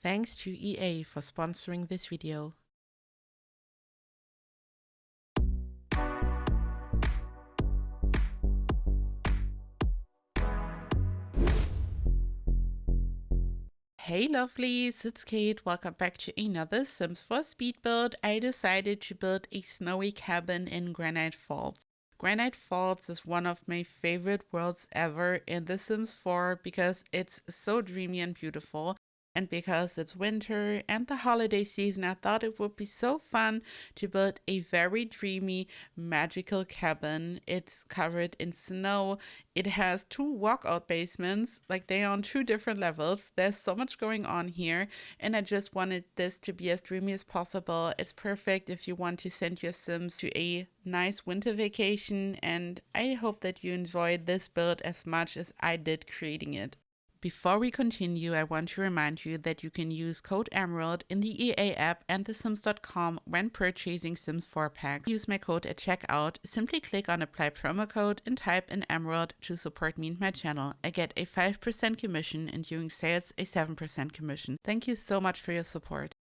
Thanks to EA for sponsoring this video. Hey lovelies, it's Kate. Welcome back to another Sims 4 speed build. I decided to build a snowy cabin in Granite Falls. Granite Falls is one of my favorite worlds ever in The Sims 4 because it's so dreamy and beautiful. And because it's winter and the holiday season, I thought it would be so fun to build a very dreamy, magical cabin. It's covered in snow. It has 2 walkout basements, like they are on 2 different levels. There's so much going on here, and I just wanted this to be as dreamy as possible. It's perfect if you want to send your Sims to a nice winter vacation, and I hope that you enjoyed this build as much as I did creating it. Before we continue, I want to remind you that you can use code EMERALD in the EA app and thesims.com when purchasing Sims 4 packs. Use my code at checkout. Simply click on apply promo code and type in EMERALD to support me and my channel. I get a 5% commission and during sales a 7% commission. Thank you so much for your support.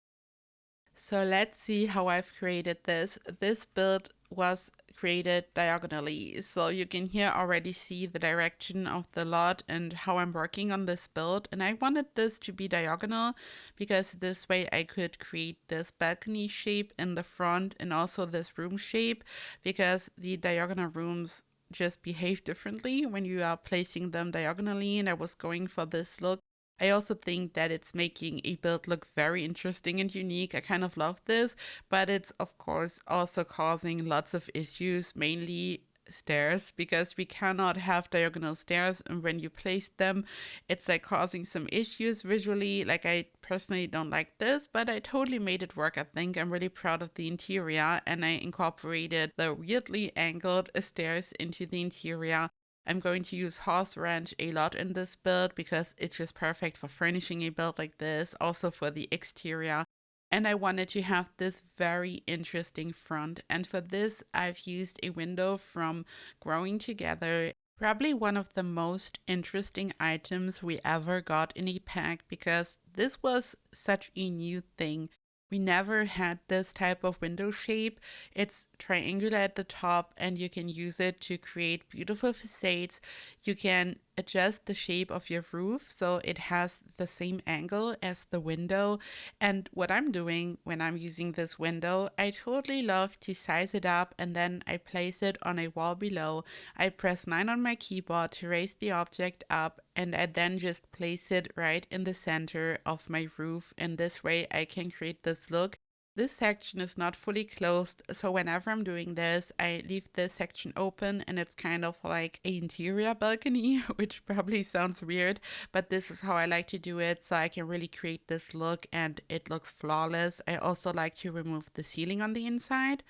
So let's see how I've created this. This build was created diagonally, so you can here already see the direction of the lot and how I'm working on this build. And I wanted this to be diagonal because this way I could create this balcony shape in the front and also this room shape, because the diagonal rooms just behave differently when you are placing them diagonally, and I was going for this look. I also think that it's making a build look very interesting and unique. I kind of love this, but it's of course also causing lots of issues, mainly stairs, because we cannot have diagonal stairs, and when you place them it's like causing some issues visually. Like, I personally don't like this, but I totally made it work. I think I'm really proud of the interior, and I incorporated the weirdly angled stairs into the interior. I'm going to use horse ranch a lot in this build because it's just perfect for furnishing a build like this, also for the exterior. And I wanted to have this very interesting front, and for this I've used a window from Growing Together. Probably one of the most interesting items we ever got in a pack, because this was such a new thing. We never had this type of window shape. It's triangular at the top, and you can use it to create beautiful facades. You can adjust the shape of your roof so it has the same angle as the window. And what I'm doing when I'm using this window, I totally love to size it up, and then I place it on a wall below. I press 9 on my keyboard to raise the object up, and I then just place it right in the center of my roof, and this way I can create this look. This section is not fully closed, so whenever I'm doing this, I leave this section open, and it's kind of like an interior balcony, which probably sounds weird, but this is how I like to do it, so I can really create this look and it looks flawless. I also like to remove the ceiling on the inside.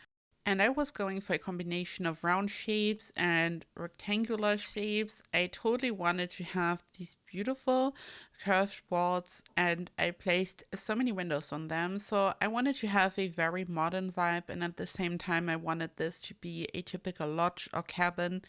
And I was going for a combination of round shapes and rectangular shapes. I totally wanted to have these beautiful curved walls, and I placed so many windows on them. So I wanted to have a very modern vibe, and at the same time I wanted this to be a typical lodge or cabin.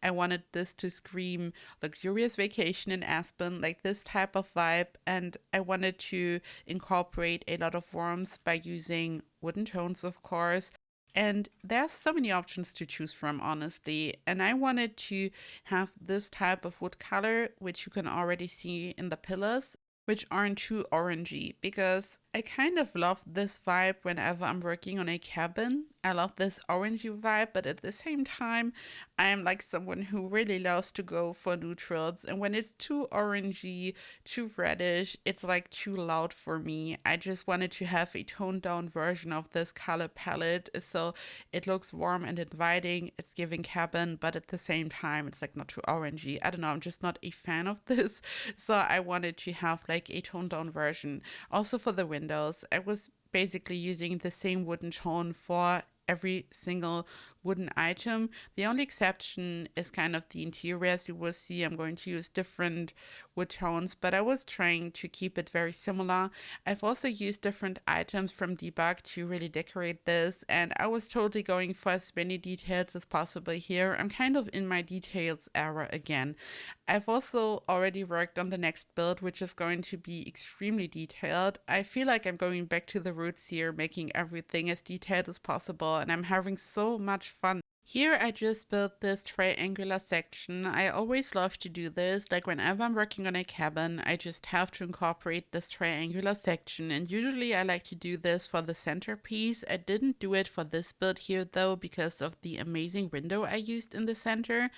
I wanted this to scream luxurious vacation in Aspen, like this type of vibe, and I wanted to incorporate a lot of warmth by using wooden tones, of course. And there's so many options to choose from, honestly. And I wanted to have this type of wood color, which you can already see in the pillars, which aren't too orangey, because I kind of love this vibe whenever I'm working on a cabin. I love this orangey vibe, but at the same time, I'm like someone who really loves to go for neutrals. And when it's too orangey, too reddish, it's like too loud for me. I just wanted to have a toned down version of this color palette, so it looks warm and inviting. It's giving cabin, but at the same time, it's like not too orangey. I don't know, I'm just not a fan of this. So I wanted to have like a toned down version. Also for the windows, I was basically using the same wooden tone for every single wooden item. The only exception is kind of the interior. As you will see, I'm going to use different wood tones, but I was trying to keep it very similar. I've also used different items from Debug to really decorate this, and I was totally going for as many details as possible here. I'm kind of in my details era again. I've also already worked on the next build, which is going to be extremely detailed. I feel like I'm going back to the roots here, making everything as detailed as possible, and I'm having so much fun. Here I just built this triangular section. I always love to do this, like whenever I'm working on a cabin, I just have to incorporate this triangular section, and usually I like to do this for the centerpiece. I didn't do it for this build here though because of the amazing window I used in the center.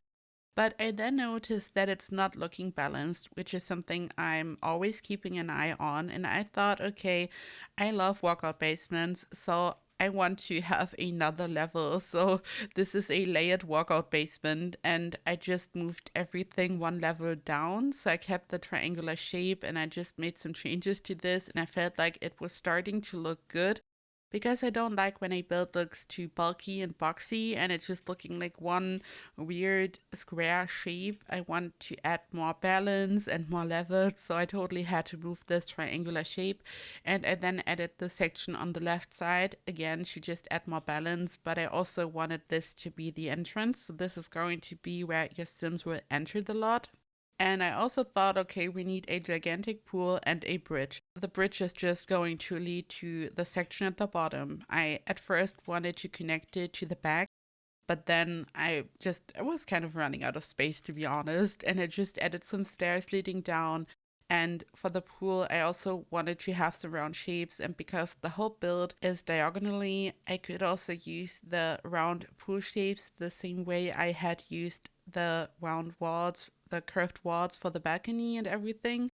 But I then noticed that it's not looking balanced, which is something I'm always keeping an eye on. And I thought, okay, I love walkout basements, so I want to have another level. So this is a layered walkout basement, and I just moved everything one level down. So I kept the triangular shape and I just made some changes to this, and I felt like it was starting to look good. Because I don't like when a build looks too bulky and boxy and it's just looking like one weird square shape. I want to add more balance and more levels, so I totally had to move this triangular shape. And I then added the section on the left side, again to just add more balance, but I also wanted this to be the entrance. So this is going to be where your Sims will enter the lot. And I also thought, okay, we need a gigantic pool and a bridge. The bridge is just going to lead to the section at the bottom. I at first wanted to connect it to the back, but then I was kind of running out of space, to be honest, and I just added some stairs leading down. And for the pool, I also wanted to have some round shapes, and because the whole build is diagonally, I could also use the round pool shapes the same way I had used the round walls, the curved walls for the balcony and everything.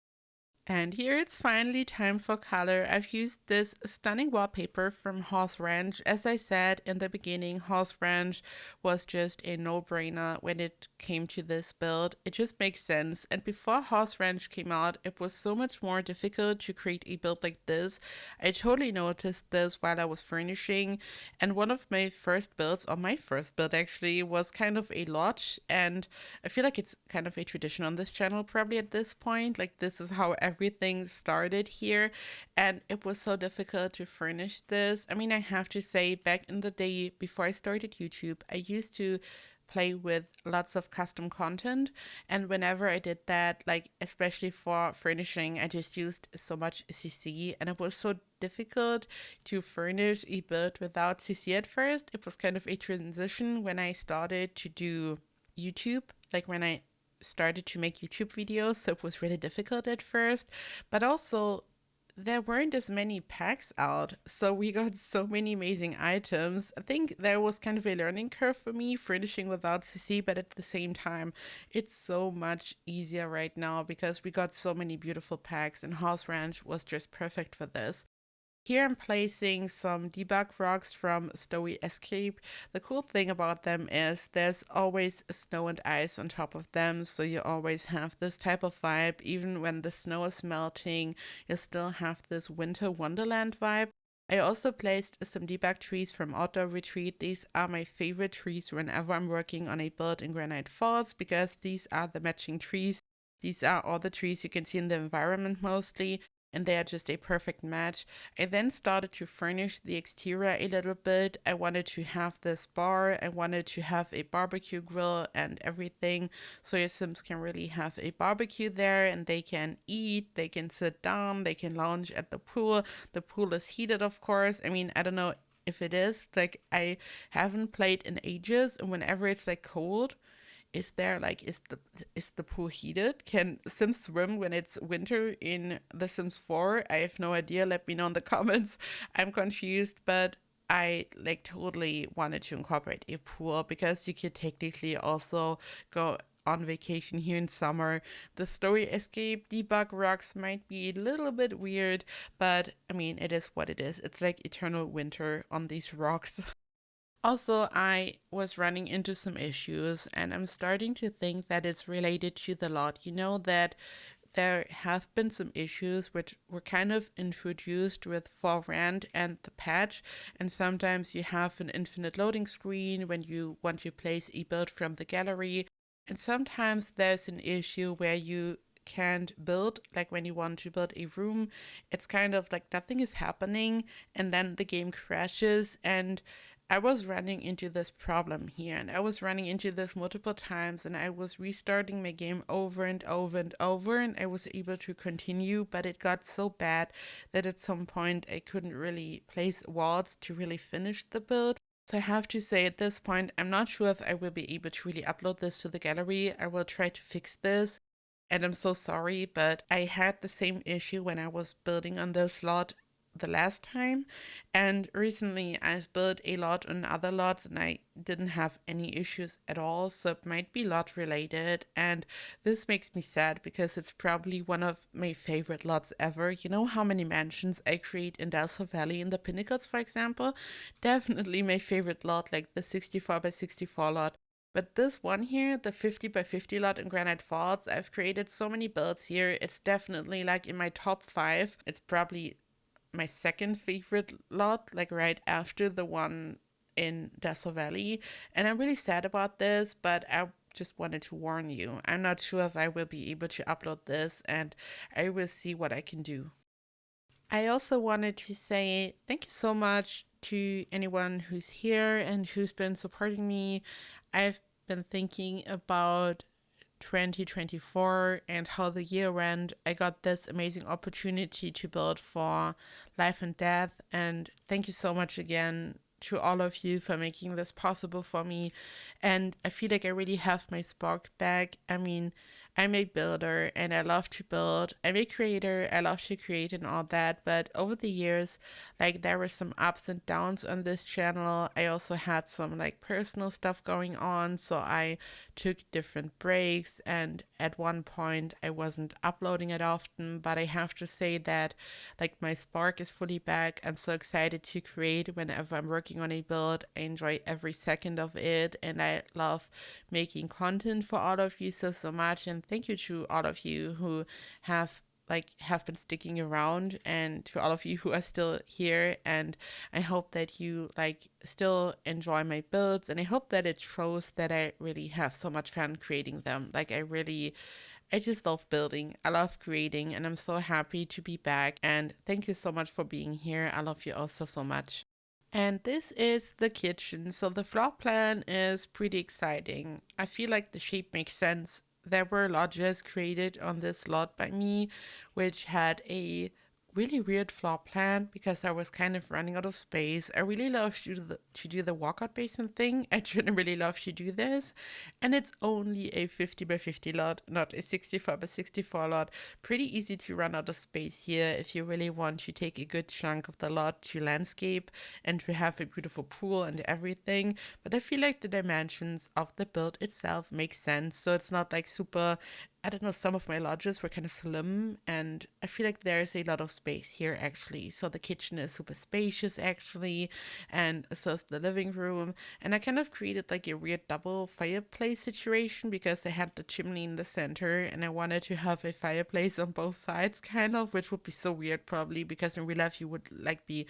And here it's finally time for color. I've used this stunning wallpaper from Horse Ranch. As I said in the beginning, Horse Ranch was just a no-brainer when it came to this build. It just makes sense. And before Horse Ranch came out, it was so much more difficult to create a build like this. I totally noticed this while I was furnishing. And one of my first builds, or my first build actually, was kind of a lodge. And I feel like it's kind of a tradition on this channel probably at this point. Like this is how everything started here, and it was so difficult to furnish this. I mean, I have to say, back in the day before I started YouTube, I used to play with lots of custom content, and whenever I did that, like especially for furnishing, I just used so much CC, and it was so difficult to furnish a build without CC at first. It was kind of a transition when I started to do YouTube, like when I started to make YouTube videos, so it was really difficult at first, but also there weren't as many packs out, so we got so many amazing items. I think there was kind of a learning curve for me furnishing without CC, but at the same time it's so much easier right now because we got so many beautiful packs, and Horse Ranch was just perfect for this. Here I'm placing some debug rocks from Snowy Escape. The cool thing about them is there's always snow and ice on top of them, so you always have this type of vibe. Even when the snow is melting, you still have this winter wonderland vibe. I also placed some debug trees from Outdoor Retreat. These are my favorite trees whenever I'm working on a build in Granite Falls because these are the matching trees. These are all the trees you can see in the environment mostly, and they are just a perfect match. I then started to furnish the exterior a little bit. I wanted to have this bar, I wanted to have a barbecue grill and everything, so your Sims can really have a barbecue there and they can eat, they can sit down, they can lounge at the pool. The pool is heated, of course. I mean, I don't know if it is, like I haven't played in ages, and whenever it's like cold, is the pool heated? Can Sims swim when it's winter in The Sims 4? I have no idea. Let me know in the comments. I'm confused, but I like totally wanted to incorporate a pool because you could technically also go on vacation here in summer. The Story Escape debug rocks might be a little bit weird, but I mean, it is what it is. It's like eternal winter on these rocks. Also, I was running into some issues, and I'm starting to think that it's related to the lot. You know that there have been some issues which were kind of introduced with For Rent and the patch, and sometimes you have an infinite loading screen when you want to place a build from the gallery, and sometimes there's an issue where you can't build, like when you want to build a room, it's kind of like nothing is happening, and then the game crashes. And I was running into this problem here, and I was running into this multiple times, and I was restarting my game over and over and over, and I was able to continue, but it got so bad that at some point I couldn't really place walls to really finish the build. So I have to say at this point, I'm not sure if I will be able to really upload this to the gallery. I will try to fix this. And I'm so sorry, but I had the same issue when I was building on this lot the last time, and recently I've built a lot on other lots and I didn't have any issues at all, so it might be lot related, and this makes me sad because it's probably one of my favorite lots ever. You know how many mansions I create in Delta Valley in the Pinnacles, for example? Definitely my favorite lot, like the 64 by 64 lot. But this one here, the 50 by 50 lot in Granite Falls, I've created so many builds here. It's definitely like in my top 5. It's probably my second favorite lot, like right after the one in Deso Valley. And I'm really sad about this, but I just wanted to warn you. I'm not sure if I will be able to upload this, and I will see what I can do. I also wanted to say thank you so much to anyone who's here and who's been supporting me. I've been thinking about 2024 and how the year went. I got this amazing opportunity to build for Life and Death, and thank you so much again to all of you for making this possible for me. And I feel like I really have my spark back. I mean, I'm a builder and I love to build. I'm a creator, I love to create and all that. But over the years, like there were some ups and downs on this channel. I also had some like personal stuff going on, so I took different breaks, and at one point I wasn't uploading it often. But I have to say that like my spark is fully back. I'm so excited to create whenever I'm working on a build. I enjoy every second of it, and I love making content for all of you so much. And thank you to all of you who have been sticking around, and to all of you who are still here. And I hope that you still enjoy my builds, and I hope that it shows that I really have so much fun creating them. I just love building, I love creating, and I'm so happy to be back. And thank you so much for being here. I love you also so much. And this is the kitchen. So the floor plan is pretty exciting. I feel like the shape makes sense. There were lodges created on this lot by me, which had a really weird floor plan because I was kind of running out of space. I really love to do the walkout basement thing. I really love to do this. And it's only a 50 by 50 lot, not a 64 by 64 lot. Pretty easy to run out of space here if you really want to take a good chunk of the lot to landscape and to have a beautiful pool and everything. But I feel like the dimensions of the build itself make sense. So it's not like super, I don't know, some of my lodges were kind of slim, and I feel like there's a lot of space here actually. So the kitchen is super spacious actually, and so is the living room. And I kind of created like a weird double fireplace situation because I had the chimney in the center, and I wanted to have a fireplace on both sides kind of, which would be so weird probably because in real life you would be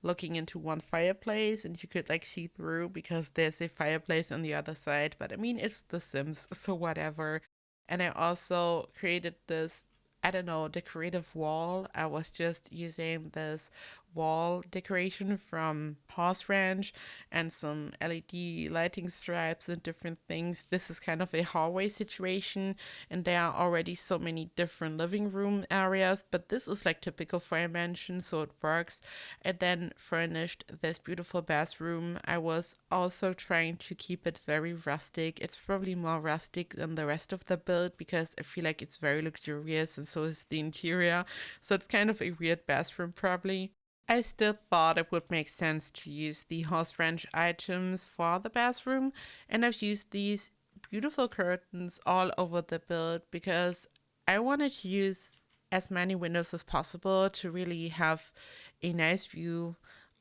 looking into one fireplace and you could see through because there's a fireplace on the other side. But I mean, it's The Sims, so whatever. And I also created this, I don't know, decorative wall. I was just using this wall decoration from Horse Ranch and some LED lighting stripes and different things. This is kind of a hallway situation, and there are already so many different living room areas, but this is typical for a mansion, so it works. I then furnished this beautiful bathroom. I was also trying to keep it very rustic. It's probably more rustic than the rest of the build because I feel like it's very luxurious, and so is the interior. So it's kind of a weird bathroom probably. I still thought it would make sense to use the Horse Ranch items for the bathroom, and I've used these beautiful curtains all over the build because I wanted to use as many windows as possible to really have a nice view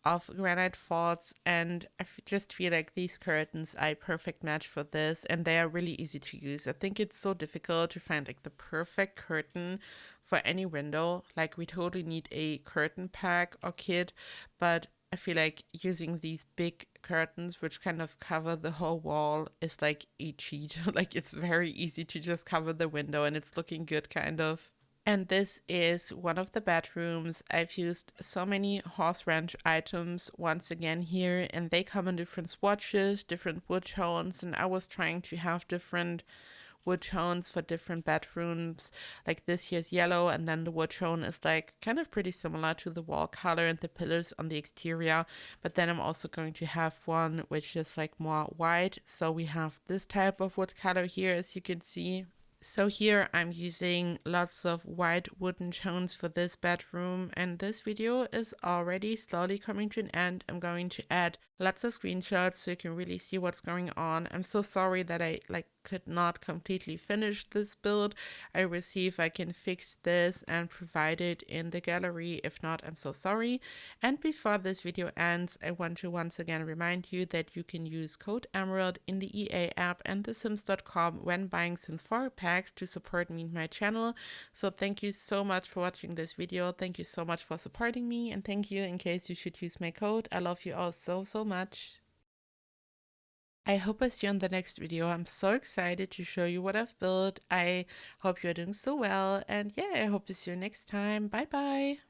of Granite Falls, and I just feel like these curtains are a perfect match for this, and they are really easy to use. I think it's so difficult to find like the perfect curtain for any window. Like we totally need a curtain pack or kit, but I feel like using these big curtains, which kind of cover the whole wall, is like a cheat. Like it's very easy to just cover the window and it's looking good, kind of. And this is one of the bedrooms. I've used so many horse ranch items once again here, and they come in different swatches, different wood tones, and I was trying to have different wood tones for different bedrooms. Like this here's yellow, and then the wood tone is like kind of pretty similar to the wall color and the pillars on the exterior. But then I'm also going to have one which is like more white. So we have this type of wood color here, as you can see. So here I'm using lots of white wooden tones for this bedroom, and this video is already slowly coming to an end. I'm going to add lots of screenshots so you can really see what's going on. I'm so sorry that I could not completely finish this build. I will see if I can fix this and provide it in the gallery. If not, I'm so sorry. And before this video ends, I want to once again remind you that you can use code Emerald in the EA app and thesims.com when buying Sims 4 packs to support me and my channel. So thank you so much for watching this video. Thank you so much for supporting me, and thank you in case you should use my code. I love you all so much. I hope I see you in the next video. I'm so excited to show you what I've built. I hope you're doing so well, and yeah, I hope to see you next time. Bye bye.